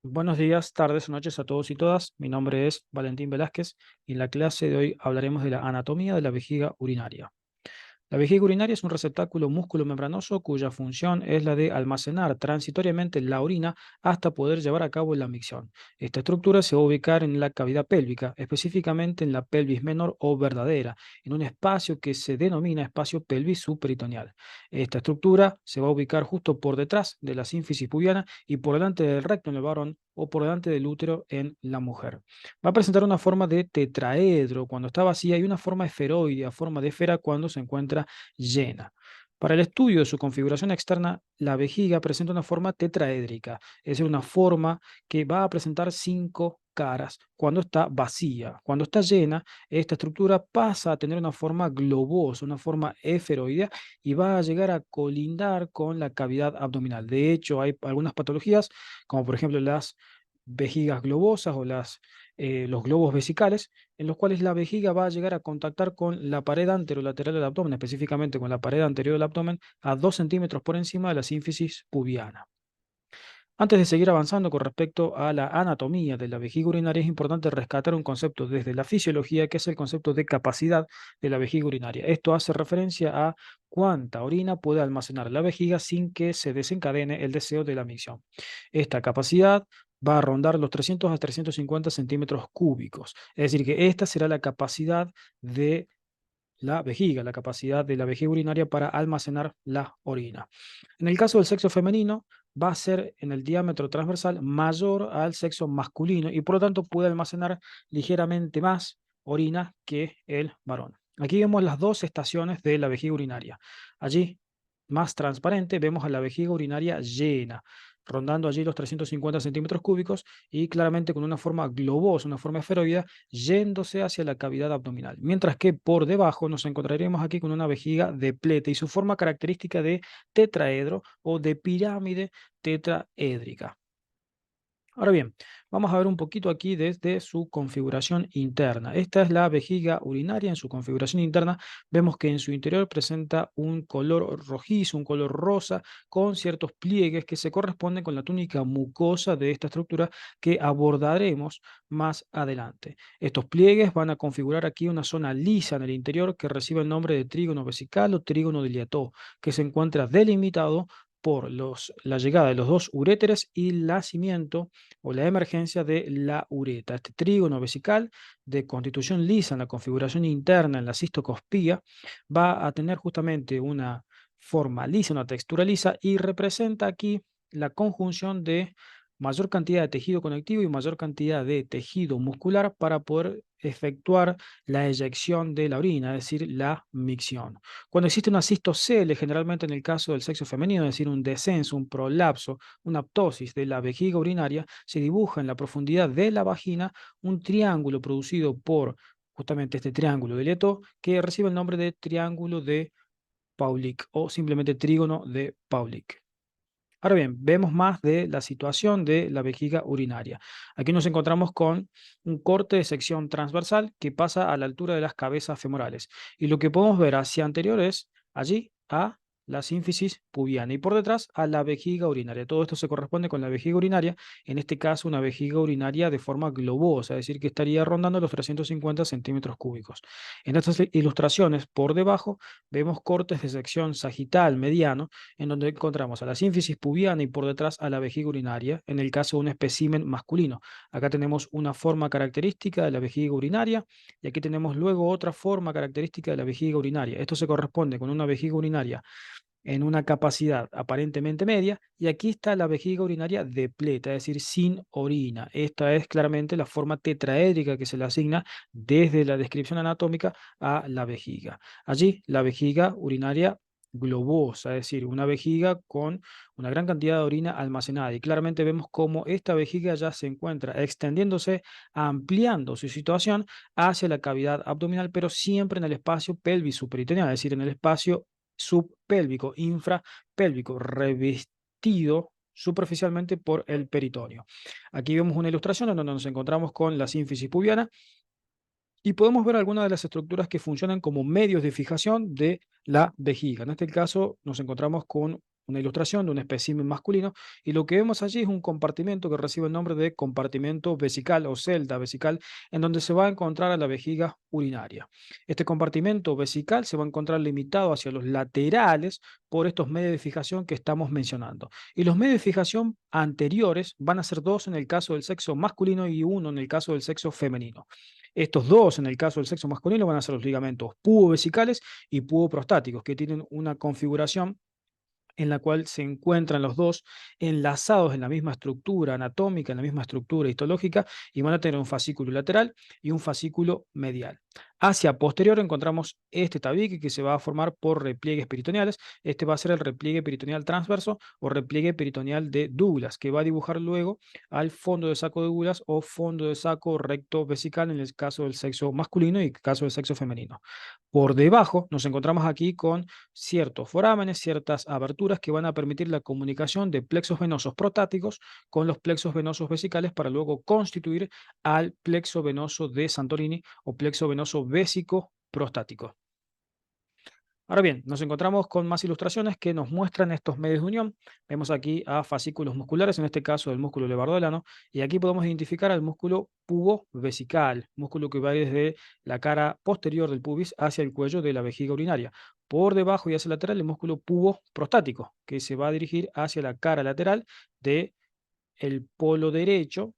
Buenos días, tardes o noches a todos y todas. Mi nombre es Valentín Velázquez y en la clase de hoy hablaremos de la anatomía de la vejiga urinaria. La vejiga urinaria es un receptáculo músculo-membranoso cuya función es la de almacenar transitoriamente la orina hasta poder llevar a cabo la micción. Esta estructura se va a ubicar en la cavidad pélvica, específicamente en la pelvis menor o verdadera, en un espacio que se denomina espacio pelvis subperitoneal. Esta estructura se va a ubicar justo por detrás de la sínfisis pubiana y por delante del recto en el varón o por delante del útero en la mujer. Va a presentar una forma de tetraedro cuando está vacía y una forma esferoidea, forma de esfera cuando se encuentra llena. Para el estudio de su configuración externa, la vejiga presenta una forma tetraédrica, es decir, una forma que va a presentar cinco caras cuando está vacía. Cuando está llena, esta estructura pasa a tener una forma globosa, una forma esferoidea y va a llegar a colindar con la cavidad abdominal. De hecho, hay algunas patologías, como por ejemplo las vejigas globosas o los globos vesicales, en los cuales la vejiga va a llegar a contactar con la pared anterolateral del abdomen, específicamente con la pared anterior del abdomen, a 2 centímetros por encima de la sínfisis pubiana. Antes de seguir avanzando con respecto a la anatomía de la vejiga urinaria, es importante rescatar un concepto desde la fisiología, que es el concepto de capacidad de la vejiga urinaria. Esto hace referencia a cuánta orina puede almacenar la vejiga sin que se desencadene el deseo de la micción. Esta capacidad va a rondar los 300 a 350 centímetros cúbicos. Es decir, que esta será la capacidad de la vejiga, la capacidad de la vejiga urinaria para almacenar la orina. En el caso del sexo femenino, va a ser en el diámetro transversal mayor al sexo masculino y por lo tanto puede almacenar ligeramente más orina que el varón. Aquí vemos las dos estaciones de la vejiga urinaria. Allí, más transparente, vemos a la vejiga urinaria llena, rondando allí los 350 centímetros cúbicos y claramente con una forma globosa, una forma esferoidea, yéndose hacia la cavidad abdominal. Mientras que por debajo nos encontraremos aquí con una vejiga de pleta y su forma característica de tetraedro o de pirámide tetraédrica. Ahora bien, vamos a ver un poquito aquí desde su configuración interna. Esta es la vejiga urinaria en su configuración interna. Vemos que en su interior presenta un color rojizo, un color rosa, con ciertos pliegues que se corresponden con la túnica mucosa de esta estructura que abordaremos más adelante. Estos pliegues van a configurar aquí una zona lisa en el interior que recibe el nombre de trígono vesical o trígono de Liatot, que se encuentra delimitado por la llegada de los dos uréteres y el nacimiento o la emergencia de la ureta. Este trígono vesical de constitución lisa en la configuración interna en la cistocospía va a tener justamente una forma lisa, una textura lisa y representa aquí la conjunción de mayor cantidad de tejido conectivo y mayor cantidad de tejido muscular para poder efectuar la eyección de la orina, es decir, la micción. Cuando existe una cistocele, generalmente en el caso del sexo femenino, es decir, un descenso, un prolapso, una ptosis de la vejiga urinaria, se dibuja en la profundidad de la vagina un triángulo producido por justamente este triángulo de Leto que recibe el nombre de triángulo de Paulik o simplemente trígono de Paulik. Ahora bien, vemos más de la situación de la vejiga urinaria. Aquí nos encontramos con un corte de sección transversal que pasa a la altura de las cabezas femorales. Y lo que podemos ver hacia anterior es allí a la sínfisis pubiana y por detrás a la vejiga urinaria. Todo esto se corresponde con la vejiga urinaria, en este caso una vejiga urinaria de forma globosa, es decir, que estaría rondando los 350 centímetros cúbicos. En estas ilustraciones, por debajo, vemos cortes de sección sagital mediano en donde encontramos a la sínfisis pubiana y por detrás a la vejiga urinaria, en el caso de un espécimen masculino. Acá tenemos una forma característica de la vejiga urinaria y aquí tenemos luego otra forma característica de la vejiga urinaria. Esto se corresponde con una vejiga urinaria en una capacidad aparentemente media y aquí está la vejiga urinaria depleta, es decir, sin orina. Esta es claramente la forma tetraédrica que se le asigna desde la descripción anatómica a la vejiga. Allí la vejiga urinaria globosa, es decir, una vejiga con una gran cantidad de orina almacenada. Y claramente vemos cómo esta vejiga ya se encuentra extendiéndose, ampliando su situación hacia la cavidad abdominal, pero siempre en el espacio pelvis superior, es decir, en el espacio subpélvico, infrapélvico, revestido superficialmente por el peritoneo. Aquí vemos una ilustración en donde nos encontramos con la sínfisis pubiana y podemos ver algunas de las estructuras que funcionan como medios de fijación de la vejiga. En este caso nos encontramos con una ilustración de un espécimen masculino, y lo que vemos allí es un compartimento que recibe el nombre de compartimento vesical o celda vesical, en donde se va a encontrar a la vejiga urinaria. Este compartimento vesical se va a encontrar limitado hacia los laterales por estos medios de fijación que estamos mencionando. Y los medios de fijación anteriores van a ser dos en el caso del sexo masculino y uno en el caso del sexo femenino. Estos dos, en el caso del sexo masculino, van a ser los ligamentos pubovesicales y puboprostáticos, que tienen una configuración en la cual se encuentran los dos enlazados en la misma estructura anatómica, en la misma estructura histológica, y van a tener un fascículo lateral y un fascículo medial. Hacia posterior encontramos este tabique que se va a formar por repliegues peritoneales. Este va a ser el repliegue peritoneal transverso o repliegue peritoneal de Douglas, que va a dibujar luego al fondo de saco de Douglas o fondo de saco recto vesical en el caso del sexo masculino y en el caso del sexo femenino. Por debajo nos encontramos aquí con ciertos forámenes, ciertas aberturas que van a permitir la comunicación de plexos venosos prostáticos con los plexos venosos vesicales para luego constituir al plexo venoso de Santorini o plexo venoso vésico prostático. Ahora bien, nos encontramos con más ilustraciones que nos muestran estos medios de unión. Vemos aquí a fascículos musculares, en este caso el músculo levardolano, y aquí podemos identificar al músculo pubovesical, músculo que va desde la cara posterior del pubis hacia el cuello de la vejiga urinaria. Por debajo y hacia el lateral, el músculo puboprostático, que se va a dirigir hacia la cara lateral del polo derecho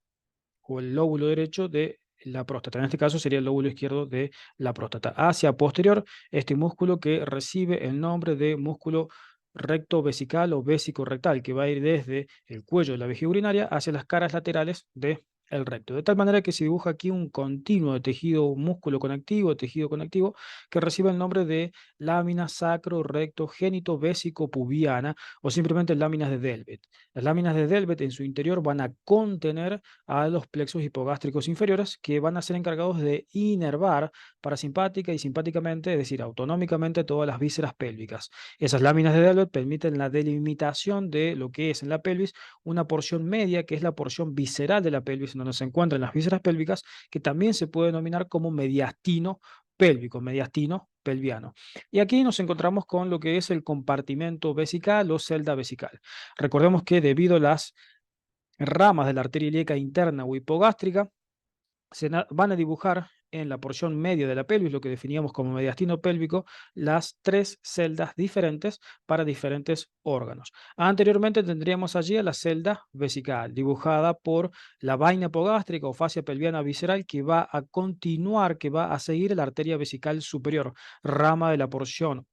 o el lóbulo derecho de la próstata. En este caso sería el lóbulo izquierdo de la próstata. Hacia posterior, este músculo que recibe el nombre de músculo recto vesical o vésico rectal, que va a ir desde el cuello de la vejiga urinaria hacia las caras laterales de el recto. De tal manera que se dibuja aquí un continuo de tejido músculo conectivo, tejido conectivo, que recibe el nombre de lámina sacro recto génito vésico pubiana o simplemente láminas de Delvet. Las láminas de Delvet en su interior van a contener a los plexos hipogástricos inferiores que van a ser encargados de inervar parasimpática y simpáticamente, es decir, autonómicamente todas las vísceras pélvicas. Esas láminas de Delvet permiten la delimitación de lo que es en la pelvis una porción media, que es la porción visceral de la pelvis, donde se encuentran las vísceras pélvicas, que también se puede denominar como mediastino pélvico, mediastino pelviano. Y aquí nos encontramos con lo que es el compartimento vesical o celda vesical. Recordemos que debido a las ramas de la arteria ilíaca interna o hipogástrica, van a dibujar en la porción media de la pelvis, lo que definíamos como mediastino pélvico, las tres celdas diferentes para diferentes órganos. Anteriormente tendríamos allí a la celda vesical, dibujada por la vaina hipogástrica o fascia pelviana visceral, que va a continuar, que va a seguir la arteria vesical superior, rama de la porción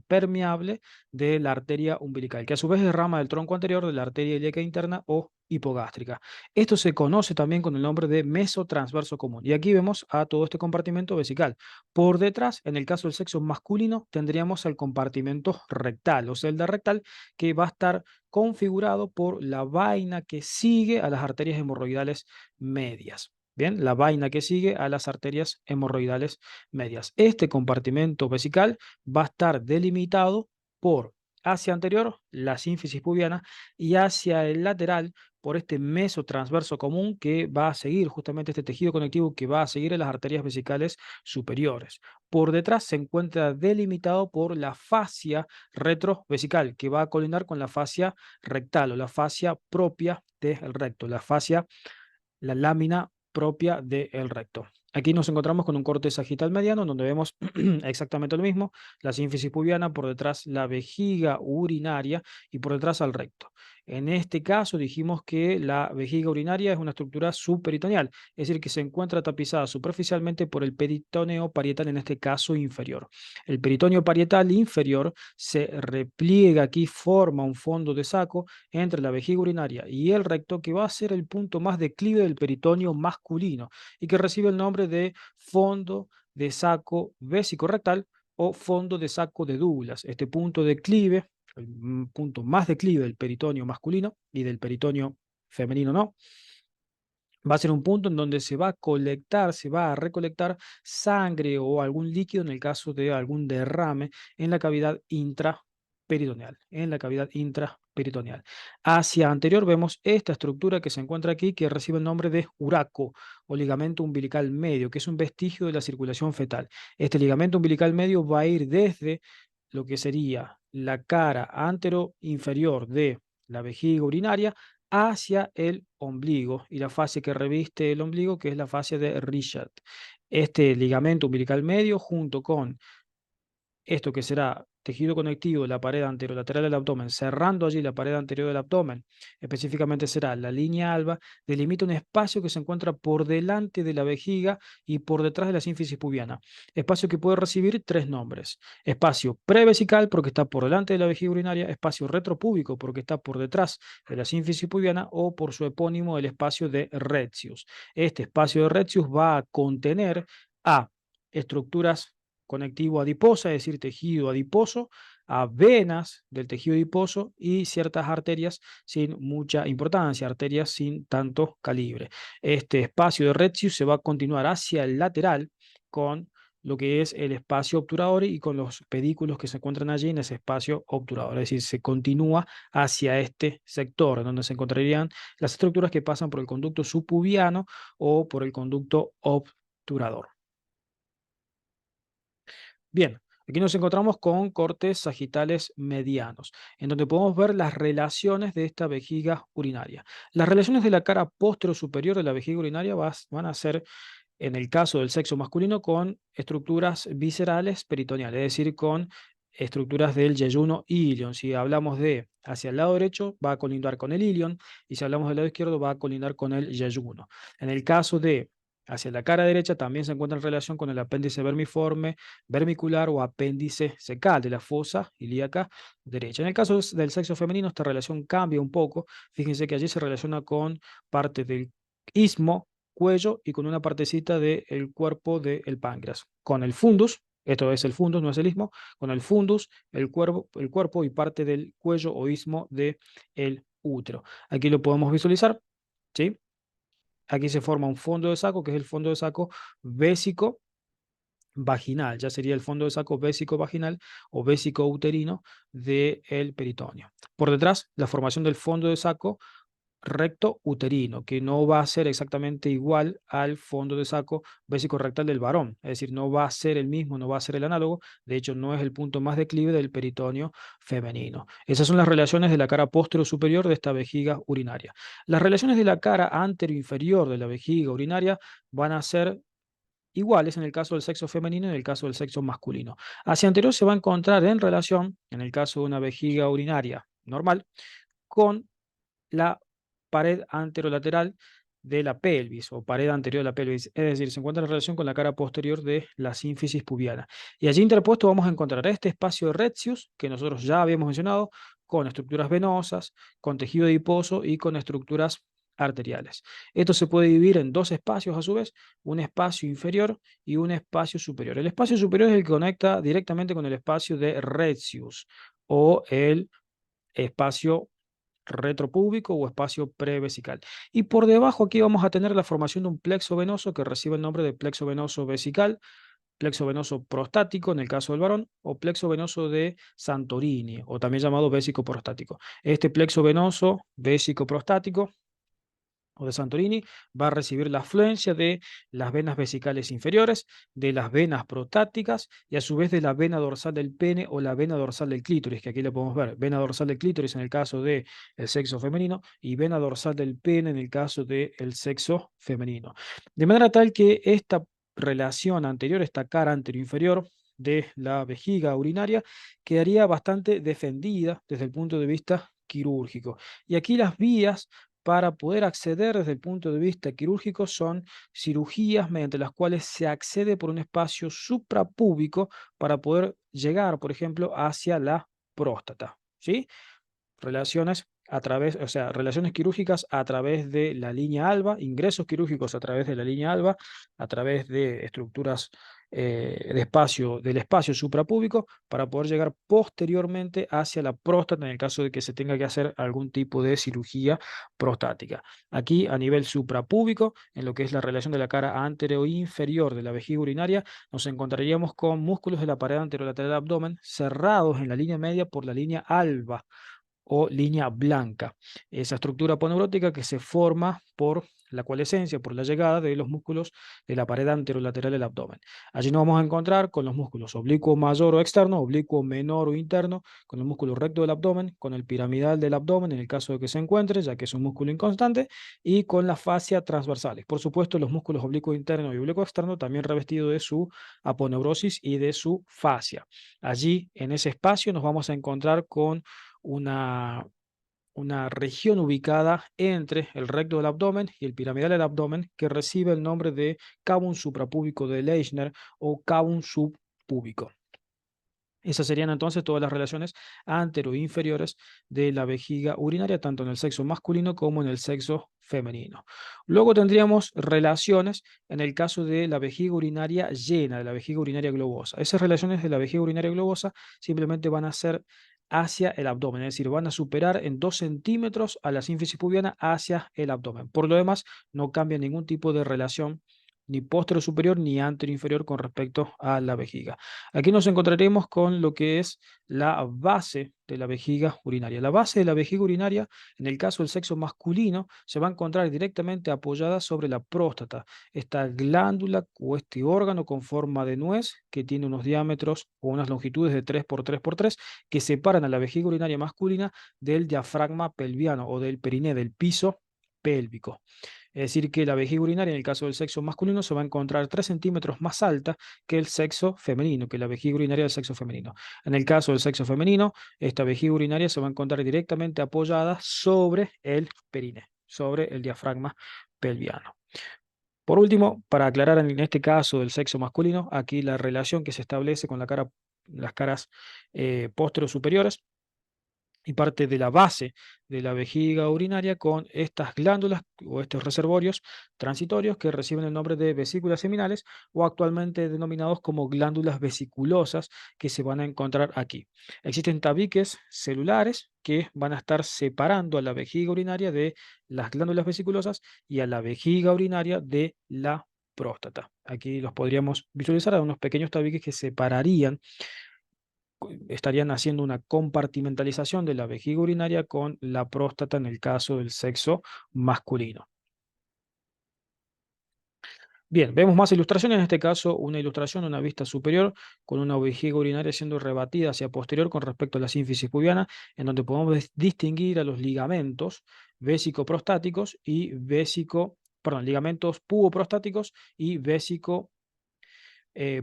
permeable de la arteria umbilical, que a su vez es rama del tronco anterior de la arteria ilíaca interna o hipogástrica. Esto se conoce también con el nombre de mesotransverso común. Y aquí vemos a todo este compartimento vesical. Por detrás, en el caso del sexo masculino, tendríamos el compartimento rectal o celda rectal, que va a estar configurado por la vaina que sigue a las arterias hemorroidales medias. Bien, la vaina que sigue a las arterias hemorroidales medias. Este compartimento vesical va a estar delimitado por hacia anterior la sínfisis pubiana y hacia el lateral por este mesotransverso común que va a seguir justamente este tejido conectivo que va a seguir en las arterias vesicales superiores. Por detrás se encuentra delimitado por la fascia retrovesical que va a colinar con la fascia rectal o la fascia propia del recto, la lámina propia del recto. Aquí nos encontramos con un corte sagital mediano donde vemos exactamente lo mismo, la sínfisis pubiana, por detrás la vejiga urinaria y por detrás al recto. En este caso dijimos que la vejiga urinaria es una estructura subperitoneal, es decir, que se encuentra tapizada superficialmente por el peritoneo parietal, en este caso inferior. El peritoneo parietal inferior se repliega aquí, forma un fondo de saco entre la vejiga urinaria y el recto, que va a ser el punto más declive del peritoneo masculino y que recibe el nombre de fondo de saco vesicorrectal o fondo de saco de Douglas. Este punto declive, el punto más declive del peritoneo masculino y del peritoneo femenino no, va a ser un punto en donde se va a colectar, se va a recolectar sangre o algún líquido en el caso de algún derrame en la cavidad intraperitoneal, Hacia anterior vemos esta estructura que se encuentra aquí, que recibe el nombre de uraco o ligamento umbilical medio, que es un vestigio de la circulación fetal. Este ligamento umbilical medio va a ir desde lo que sería la cara anteroinferior de la vejiga urinaria hacia el ombligo y la fascia que reviste el ombligo, que es la fascia de Richard. Este ligamento umbilical medio, junto con esto que será tejido conectivo de la pared anterolateral del abdomen, cerrando allí la pared anterior del abdomen, específicamente será la línea alba, delimita un espacio que se encuentra por delante de la vejiga y por detrás de la sínfisis pubiana. Espacio que puede recibir tres nombres: espacio prevesical, porque está por delante de la vejiga urinaria; espacio retropúbico, porque está por detrás de la sínfisis pubiana; o por su epónimo, el espacio de Retzius. Este espacio de Retzius va a contener a estructuras conectivo adiposa, es decir, tejido adiposo, a venas del tejido adiposo y ciertas arterias sin mucha importancia, arterias sin tanto calibre. Este espacio de Retzius se va a continuar hacia el lateral con lo que es el espacio obturador y con los pedículos que se encuentran allí en ese espacio obturador. Es decir, se continúa hacia este sector, en donde se encontrarían las estructuras que pasan por el conducto subpubiano o por el conducto obturador. Bien, aquí nos encontramos con cortes sagitales medianos, en donde podemos ver las relaciones de esta vejiga urinaria. Las relaciones de la cara posterior superior de la vejiga urinaria van a ser, en el caso del sexo masculino, con estructuras viscerales peritoneales, es decir, con estructuras del yeyuno y ilion. Si hablamos de hacia el lado derecho, va a colindar con el ilion, y si hablamos del lado izquierdo, va a colindar con el yeyuno. En el caso de hacia la cara derecha, también se encuentra en relación con el apéndice vermiforme, vermicular o apéndice secal de la fosa ilíaca derecha. En el caso del sexo femenino, esta relación cambia un poco. Fíjense que allí se relaciona con parte del istmo, cuello, y con una partecita del cuerpo del páncreas. Con el fundus, esto es el fundus, no es el istmo, con el fundus, el cuerpo y parte del cuello o istmo del útero. Aquí lo podemos visualizar, ¿sí? Aquí se forma un fondo de saco, que es el fondo de saco vésico vaginal, ya sería el fondo de saco vésico vaginal o vésico uterino del peritoneo. Por detrás, la formación del fondo de saco recto uterino, que no va a ser exactamente igual al fondo de saco vésico rectal del varón, es decir, no va a ser el mismo, no va a ser el análogo, de hecho no es el punto más declive del peritoneo femenino. Esas son las relaciones de la cara posterior superior de esta vejiga urinaria. Las relaciones de la cara anterior inferior de la vejiga urinaria van a ser iguales en el caso del sexo femenino y en el caso del sexo masculino. Hacia anterior se va a encontrar en relación, en el caso de una vejiga urinaria normal, con la pared anterolateral de la pelvis o pared anterior de la pelvis, es decir, se encuentra en relación con la cara posterior de la sínfisis pubiana. Y allí interpuesto vamos a encontrar este espacio de Retzius, que nosotros ya habíamos mencionado, con estructuras venosas, con tejido adiposo y con estructuras arteriales. Esto se puede dividir en dos espacios a su vez, un espacio inferior y un espacio superior. El espacio superior es el que conecta directamente con el espacio de Retzius o el espacio retropúbico o espacio prevesical. Y por debajo aquí vamos a tener la formación de un plexo venoso que recibe el nombre de plexo venoso vesical, plexo venoso prostático en el caso del varón, o plexo venoso de Santorini, o también llamado vésico prostático. Este plexo venoso vésico prostático o de Santorini va a recibir la afluencia de las venas vesicales inferiores, de las venas prostáticas y a su vez de la vena dorsal del pene o la vena dorsal del clítoris, que aquí lo podemos ver. Vena dorsal del clítoris en el caso del sexo femenino y vena dorsal del pene en el caso del sexo femenino. De manera tal que esta relación anterior, esta cara anterior-inferior de la vejiga urinaria, quedaría bastante defendida desde el punto de vista quirúrgico. Y aquí las vías para poder acceder desde el punto de vista quirúrgico son cirugías mediante las cuales se accede por un espacio suprapúbico para poder llegar, por ejemplo, hacia la próstata, ¿sí? Relaciones a través, o sea, relaciones quirúrgicas a través de la línea alba, ingresos quirúrgicos a través de la línea alba, a través de estructuras del espacio suprapúbico, para poder llegar posteriormente hacia la próstata en el caso de que se tenga que hacer algún tipo de cirugía prostática. Aquí a nivel suprapúbico, en lo que es la relación de la cara anterior e inferior de la vejiga urinaria, nos encontraríamos con músculos de la pared anterolateral del abdomen cerrados en la línea media por la línea alba o línea blanca. Esa estructura aponeurótica que se forma por la coalescencia, por la llegada de los músculos de la pared anterolateral del abdomen. Allí nos vamos a encontrar con los músculos oblicuo mayor o externo, oblicuo menor o interno, con el músculo recto del abdomen, con el piramidal del abdomen en el caso de que se encuentre, ya que es un músculo inconstante, y con la fascia transversales. Por supuesto, los músculos oblicuo interno y oblicuo externo también revestidos de su aponeurosis y de su fascia. Allí, en ese espacio, nos vamos a encontrar con una, una región ubicada entre el recto del abdomen y el piramidal del abdomen que recibe el nombre de cavum suprapúbico de Leishner o cavum subpúbico. Esas serían entonces todas las relaciones antero-inferiores de la vejiga urinaria, tanto en el sexo masculino como en el sexo femenino. Luego tendríamos relaciones en el caso de la vejiga urinaria llena, de la vejiga urinaria globosa. Esas relaciones de la vejiga urinaria globosa simplemente van a ser hacia el abdomen, es decir, van a superar en 2 centímetros a la sínfisis pubiana hacia el abdomen. Por lo demás, no cambia ningún tipo de relación ni posterior superior ni anterior inferior con respecto a la vejiga. Aquí nos encontraremos con lo que es la base de la vejiga urinaria. La base de la vejiga urinaria, en el caso del sexo masculino, se va a encontrar directamente apoyada sobre la próstata, esta glándula o este órgano con forma de nuez que tiene unos diámetros o unas longitudes de 3 por 3 por 3 que separan a la vejiga urinaria masculina del diafragma pelviano o del periné, del piso pélvico. Es decir, que la vejiga urinaria en el caso del sexo masculino se va a encontrar 3 centímetros más alta que el sexo femenino, que la vejiga urinaria del sexo femenino. En el caso del sexo femenino, esta vejiga urinaria se va a encontrar directamente apoyada sobre el periné, sobre el diafragma pelviano. Por último, para aclarar en este caso del sexo masculino, aquí la relación que se establece con las caras posteriores superiores y parte de la base de la vejiga urinaria con estas glándulas o estos reservorios transitorios que reciben el nombre de vesículas seminales o actualmente denominados como glándulas vesiculosas que se van a encontrar aquí. Existen tabiques celulares que van a estar separando a la vejiga urinaria de las glándulas vesiculosas y a la vejiga urinaria de la próstata. Aquí los podríamos visualizar a unos pequeños tabiques que separarían estarían haciendo una compartimentalización de la vejiga urinaria con la próstata en el caso del sexo masculino. Bien, vemos más ilustraciones, en este caso una ilustración de una vista superior con una vejiga urinaria siendo rebatida hacia posterior con respecto a la sínfisis pubiana, en donde podemos distinguir a los ligamentos vésico-prostáticos y ligamentos puboprostáticos y vésico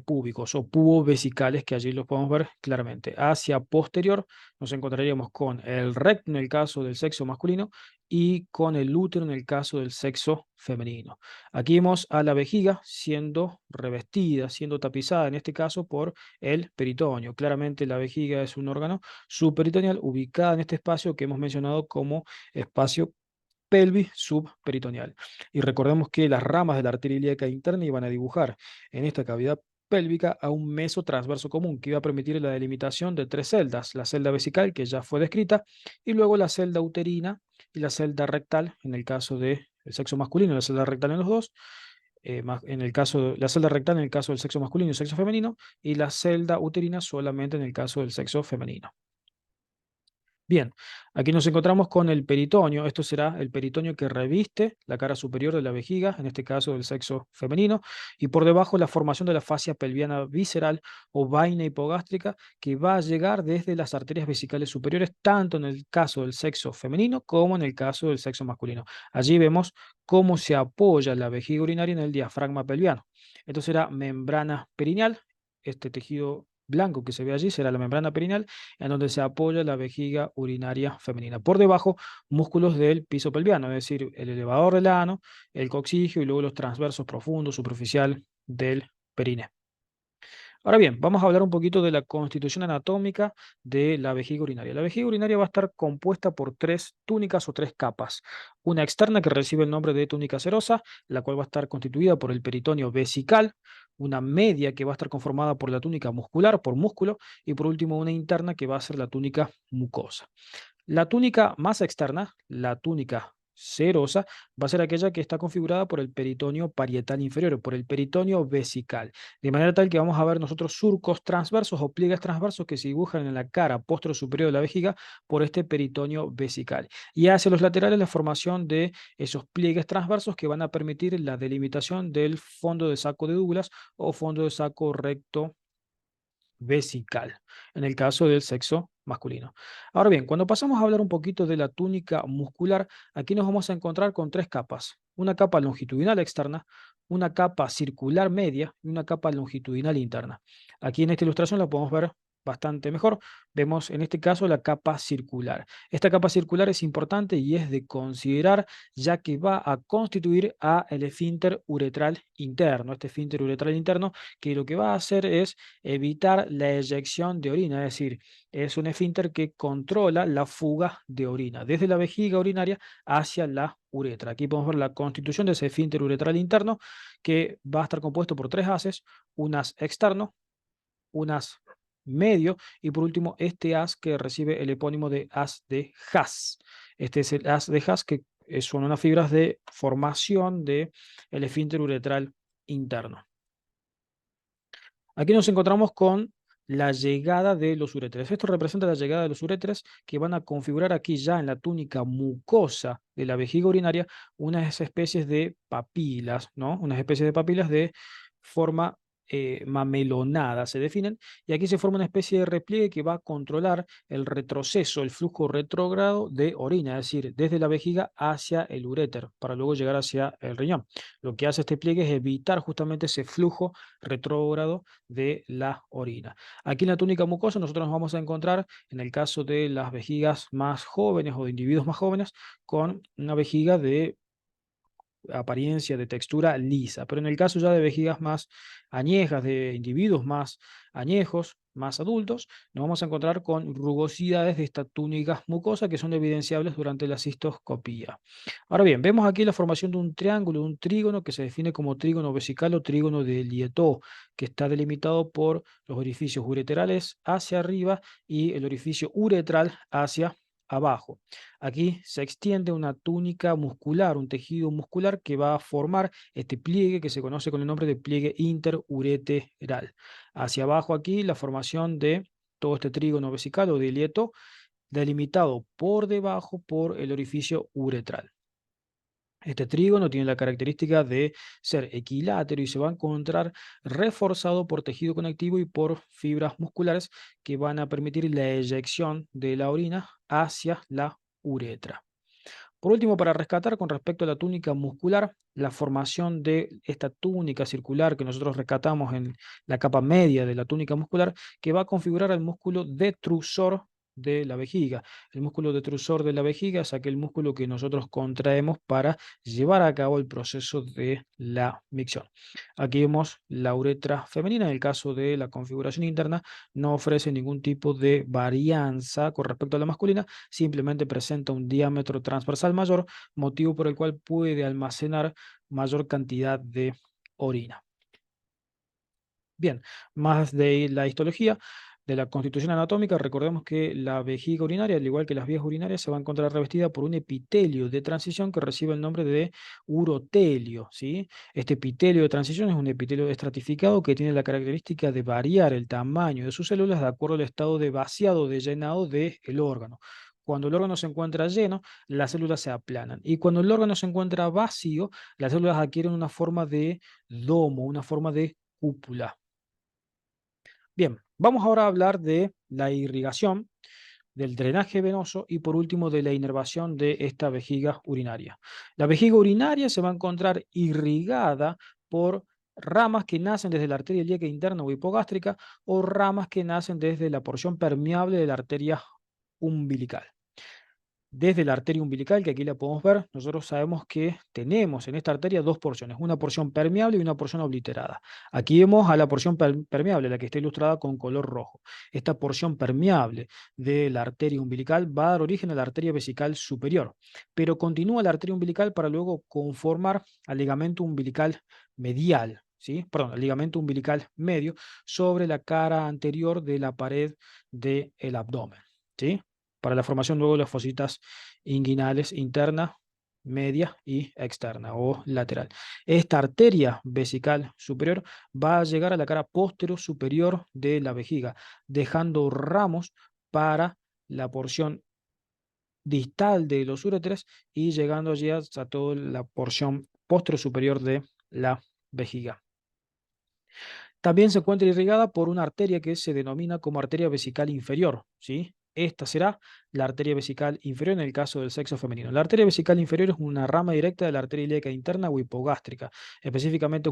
púbicos o pubovesicales, que allí los podemos ver claramente. Hacia posterior nos encontraríamos con el recto en el caso del sexo masculino y con el útero en el caso del sexo femenino. Aquí vemos a la vejiga siendo revestida, siendo tapizada en este caso por el peritoneo. Claramente la vejiga es un órgano subperitoneal ubicada en este espacio que hemos mencionado como espacio pelvis subperitoneal. Y recordemos que las ramas de la arteria ilíaca interna iban a dibujar en esta cavidad pélvica a un meso transverso común que iba a permitir la delimitación de 3 celdas, la celda vesical que ya fue descrita y luego la celda uterina y la celda rectal en el caso del sexo masculino, la celda rectal en los dos, en el caso de la celda rectal en el caso del sexo masculino y el sexo femenino y la celda uterina solamente en el caso del sexo femenino. Bien, aquí nos encontramos con el peritoneo. Esto será el peritoneo que reviste la cara superior de la vejiga, en este caso del sexo femenino, y por debajo la formación de la fascia pelviana visceral o vaina hipogástrica que va a llegar desde las arterias vesicales superiores, tanto en el caso del sexo femenino como en el caso del sexo masculino. Allí vemos cómo se apoya la vejiga urinaria en el diafragma pelviano. Esto será membrana perineal, este tejido blanco que se ve allí será la membrana perineal en donde se apoya la vejiga urinaria femenina. Por debajo, músculos del piso pelviano, es decir, el elevador del ano, el coxigio y luego los transversos profundos, superficial del periné. Ahora bien, vamos a hablar un poquito de la constitución anatómica de la vejiga urinaria. La vejiga urinaria va a estar compuesta por 3 túnicas o 3 capas. Una externa que recibe el nombre de túnica serosa, la cual va a estar constituida por el peritoneo vesical, una media que va a estar conformada por la túnica muscular, por músculo, y por último una interna que va a ser la túnica mucosa. La túnica más externa, la túnica serosa va a ser aquella que está configurada por el peritoneo parietal inferior, por el peritoneo vesical. De manera tal que vamos a ver nosotros surcos transversos o pliegues transversos que se dibujan en la cara posterior superior de la vejiga por este peritoneo vesical. Y hacia los laterales la formación de esos pliegues transversos que van a permitir la delimitación del fondo de saco de Douglas o fondo de saco recto vesical, en el caso del sexo masculino. Ahora bien, cuando pasamos a hablar un poquito de la túnica muscular, aquí nos vamos a encontrar con tres capas. Una capa longitudinal externa, una capa circular media y una capa longitudinal interna. Aquí en esta ilustración la podemos ver bastante mejor. Vemos en este caso la capa circular. Esta capa circular es importante y es de considerar ya que va a constituir a el esfínter uretral interno. Este esfínter uretral interno que lo que va a hacer es evitar la eyección de orina, es decir, es un esfínter que controla la fuga de orina desde la vejiga urinaria hacia la uretra. Aquí podemos ver la constitución de ese esfínter uretral interno que va a estar compuesto por tres haces, un haz externo, un haz medio y por último este haz que recibe el epónimo de haz de Haas. Este es el haz de Haas que son unas fibras de formación del esfínter uretral interno. Aquí nos encontramos con la llegada de los uréteres. Esto representa la llegada de los uréteres que van a configurar aquí ya en la túnica mucosa de la vejiga urinaria unas especies de papilas, ¿no? Unas especies de papilas de forma mamelonada se definen, y aquí se forma una especie de repliegue que va a controlar el retroceso, el flujo retrógrado de orina, es decir, desde la vejiga hacia el uréter, para luego llegar hacia el riñón. Lo que hace este pliegue es evitar justamente ese flujo retrógrado de la orina. Aquí en la túnica mucosa nosotros nos vamos a encontrar, en el caso de las vejigas más jóvenes o de individuos más jóvenes, con una vejiga de apariencia, de textura lisa, pero en el caso ya de vejigas más añejas, de individuos más añejos, más adultos, nos vamos a encontrar con rugosidades de esta túnica mucosa que son evidenciables durante la cistoscopía. Ahora bien, vemos aquí la formación de un triángulo, de un trígono que se define como trígono vesical o trígono de Lietó, que está delimitado por los orificios ureterales hacia arriba y el orificio uretral hacia abajo. Aquí se extiende una túnica muscular, un tejido muscular que va a formar este pliegue que se conoce con el nombre de pliegue interureteral. Hacia abajo aquí la formación de todo este trígono vesical o de Lieto, delimitado por debajo por el orificio uretral. Este trígono tiene la característica de ser equilátero y se va a encontrar reforzado por tejido conectivo y por fibras musculares que van a permitir la eyección de la orina hacia la uretra. Por último, para rescatar con respecto a la túnica muscular, la formación de esta túnica circular que nosotros rescatamos en la capa media de la túnica muscular, que va a configurar el músculo detrusor de la vejiga. El músculo detrusor de la vejiga es aquel músculo que nosotros contraemos para llevar a cabo el proceso de la micción. Aquí vemos la uretra femenina, en el caso de la configuración interna, no ofrece ningún tipo de varianza con respecto a la masculina, simplemente presenta un diámetro transversal mayor, motivo por el cual puede almacenar mayor cantidad de orina. Bien, más de la histología de la constitución anatómica, recordemos que la vejiga urinaria, al igual que las vías urinarias, se va a encontrar revestida por un epitelio de transición que recibe el nombre de urotelio, ¿sí? Este epitelio de transición es un epitelio estratificado que tiene la característica de variar el tamaño de sus células de acuerdo al estado de vaciado, de llenado del órgano. Cuando el órgano se encuentra lleno, las células se aplanan. Y cuando el órgano se encuentra vacío, las células adquieren una forma de domo, una forma de cúpula. Bien, vamos ahora a hablar de la irrigación, del drenaje venoso y por último de la inervación de esta vejiga urinaria. La vejiga urinaria se va a encontrar irrigada por ramas que nacen desde la arteria ilíaca interna o hipogástrica o ramas que nacen desde la porción permeable de la arteria umbilical. Desde la arteria umbilical, que aquí la podemos ver, nosotros sabemos que tenemos en esta arteria dos porciones, una porción permeable y una porción obliterada. Aquí vemos a la porción permeable, la que está ilustrada con color rojo. Esta porción permeable de la arteria umbilical va a dar origen a la arteria vesical superior, pero continúa la arteria umbilical para luego conformar al ligamento umbilical medial, ¿sí? Perdón, el ligamento umbilical medio sobre la cara anterior de la pared del abdomen, ¿sí? Para la formación luego de las fositas inguinales internas media y externa o lateral. Esta arteria vesical superior va a llegar a la cara postero superior de la vejiga, dejando ramos para la porción distal de los uréteres y llegando allí hasta toda la porción postero superior de la vejiga. También se encuentra irrigada por una arteria que se denomina como arteria vesical inferior, ¿sí? Esta será la arteria vesical inferior en el caso del sexo femenino. La arteria vesical inferior es una rama directa de la arteria ilíaca interna o hipogástrica. Específicamente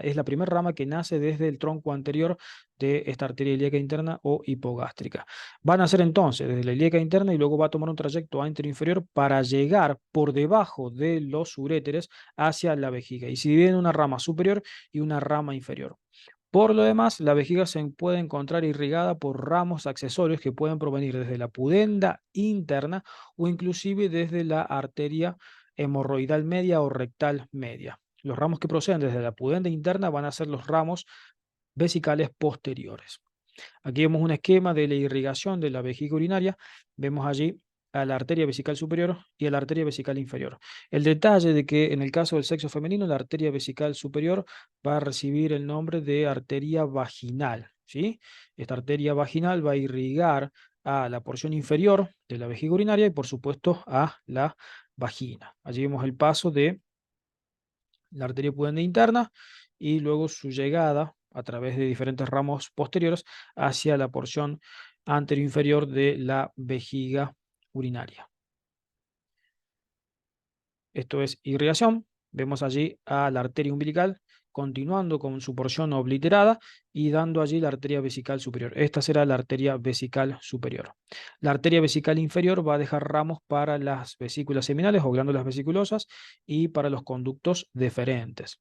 es la primera rama que nace desde el tronco anterior de esta arteria ilíaca interna o hipogástrica. Va a nacer entonces desde la ilíaca interna y luego va a tomar un trayecto anteroinferior para llegar por debajo de los uréteres hacia la vejiga. Y se divide en una rama superior y una rama inferior. Por lo demás, la vejiga se puede encontrar irrigada por ramos accesorios que pueden provenir desde la pudenda interna o inclusive desde la arteria hemorroidal media o rectal media. Los ramos que proceden desde la pudenda interna van a ser los ramos vesicales posteriores. Aquí vemos un esquema de la irrigación de la vejiga urinaria. Vemos allí a la arteria vesical superior y a la arteria vesical inferior. El detalle de que en el caso del sexo femenino, la arteria vesical superior va a recibir el nombre de arteria vaginal, ¿sí? Esta arteria vaginal va a irrigar a la porción inferior de la vejiga urinaria y, por supuesto, a la vagina. Allí vemos el paso de la arteria pudenda interna y luego su llegada a través de diferentes ramos posteriores hacia la porción anteroinferior de la vejiga urinaria. Esto es irrigación. Vemos allí a la arteria umbilical continuando con su porción obliterada y dando allí la arteria vesical superior. Esta será la arteria vesical superior. La arteria vesical inferior va a dejar ramos para las vesículas seminales o glándulas vesiculosas y para los conductos deferentes.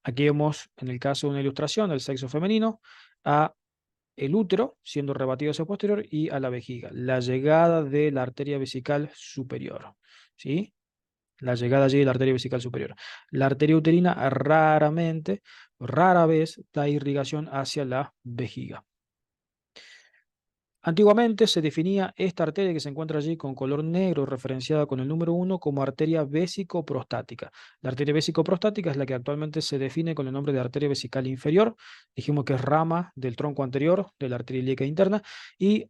Aquí vemos, en el caso de una ilustración del sexo femenino, a el útero siendo rebatido hacia posterior y a la vejiga, la llegada de la arteria vesical superior, ¿sí? La llegada allí de la arteria vesical superior. La arteria uterina rara vez, da irrigación hacia la vejiga. Antiguamente se definía esta arteria que se encuentra allí con color negro, referenciada con el número 1 como arteria vésico-prostática. La arteria vésico-prostática es la que actualmente se define con el nombre de arteria vesical inferior. Dijimos que es rama del tronco anterior de la arteria ilíaca interna y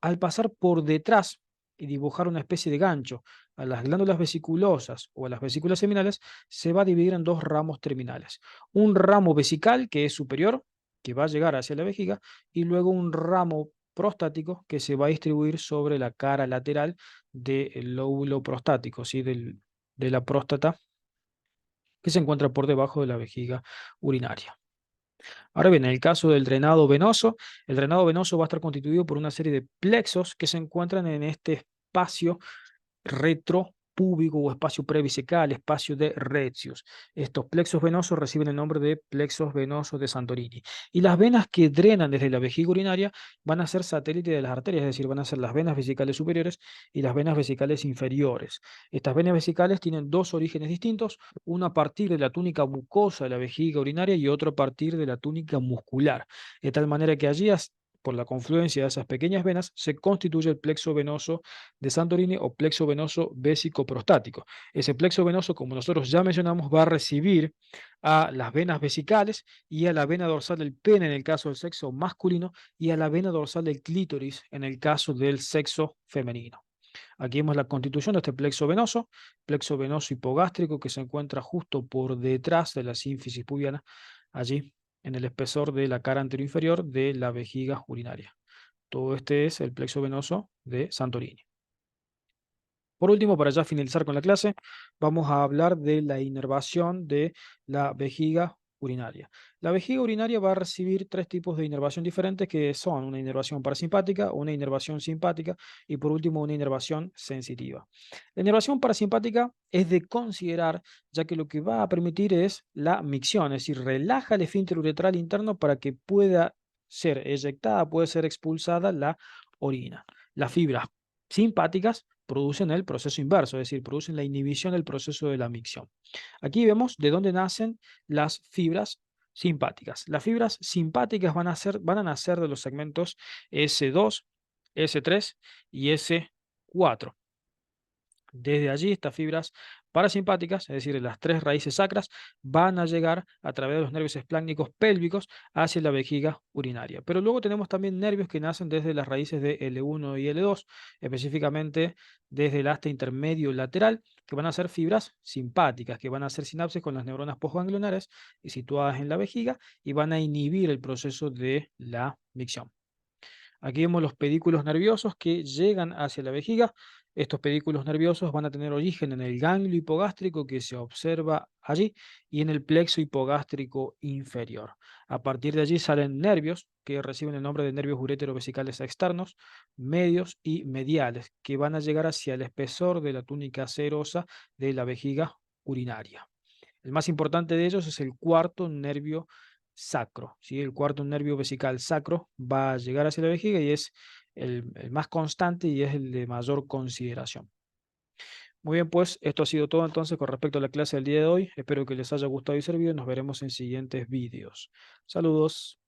al pasar por detrás y dibujar una especie de gancho a las glándulas vesiculosas o a las vesículas seminales, se va a dividir en dos ramos terminales. Un ramo vesical que es superior, que va a llegar hacia la vejiga, y luego un ramo prostático que se va a distribuir sobre la cara lateral del lóbulo prostático, ¿sí? De la próstata, que se encuentra por debajo de la vejiga urinaria. Ahora bien, en el caso del drenado venoso, el drenado venoso va a estar constituido por una serie de plexos que se encuentran en este espacio retropúbico o espacio previsecal, espacio de Retzius. Estos plexos venosos reciben el nombre de plexos venosos de Santorini. Y las venas que drenan desde la vejiga urinaria van a ser satélites de las arterias, es decir, van a ser las venas vesicales superiores y las venas vesicales inferiores. Estas venas vesicales tienen dos orígenes distintos, uno a partir de la túnica mucosa de la vejiga urinaria y otro a partir de la túnica muscular, de tal manera que allí por la confluencia de esas pequeñas venas, se constituye el plexo venoso de Santorini o plexo venoso vésico-prostático. Ese plexo venoso, como nosotros ya mencionamos, va a recibir a las venas vesicales y a la vena dorsal del pene en el caso del sexo masculino y a la vena dorsal del clítoris en el caso del sexo femenino. Aquí vemos la constitución de este plexo venoso hipogástrico que se encuentra justo por detrás de la sínfisis pubiana, allí en el espesor de la cara anteroinferior de la vejiga urinaria. Todo este es el plexo venoso de Santorini. Por último, para ya finalizar con la clase, vamos a hablar de la inervación de la vejiga urinaria. La vejiga urinaria va a recibir tres tipos de inervación diferentes que son una inervación parasimpática, una inervación simpática y por último una inervación sensitiva. La inervación parasimpática es de considerar ya que lo que va a permitir es la micción, es decir, relaja el esfínter uretral interno para que pueda ser eyectada, puede ser expulsada la orina. Las fibras simpáticas producen el proceso inverso, es decir, producen la inhibición del proceso de la micción. Aquí vemos de dónde nacen las fibras simpáticas. Las fibras simpáticas van a nacer de los segmentos S2, S3 y S4. Desde allí, estas fibras parasimpáticas, es decir, las tres raíces sacras, van a llegar a través de los nervios espláncnicos pélvicos hacia la vejiga urinaria. Pero luego tenemos también nervios que nacen desde las raíces de L1 y L2, específicamente desde el asta intermedio lateral, que van a ser fibras simpáticas, que van a hacer sinapsis con las neuronas postganglionares y situadas en la vejiga y van a inhibir el proceso de la micción. Aquí vemos los pedículos nerviosos que llegan hacia la vejiga. Estos pedículos nerviosos van a tener origen en el ganglio hipogástrico que se observa allí y en el plexo hipogástrico inferior. A partir de allí salen nervios que reciben el nombre de nervios ureterovesicales externos, medios y mediales, que van a llegar hacia el espesor de la túnica serosa de la vejiga urinaria. El más importante de ellos es el cuarto nervio sacro, ¿sí? El cuarto nervio vesical sacro va a llegar hacia la vejiga y es el más constante y es el de mayor consideración. Muy bien, pues esto ha sido todo entonces con respecto a la clase del día de hoy. Espero que les haya gustado y servido. Nos veremos en siguientes vídeos. Saludos.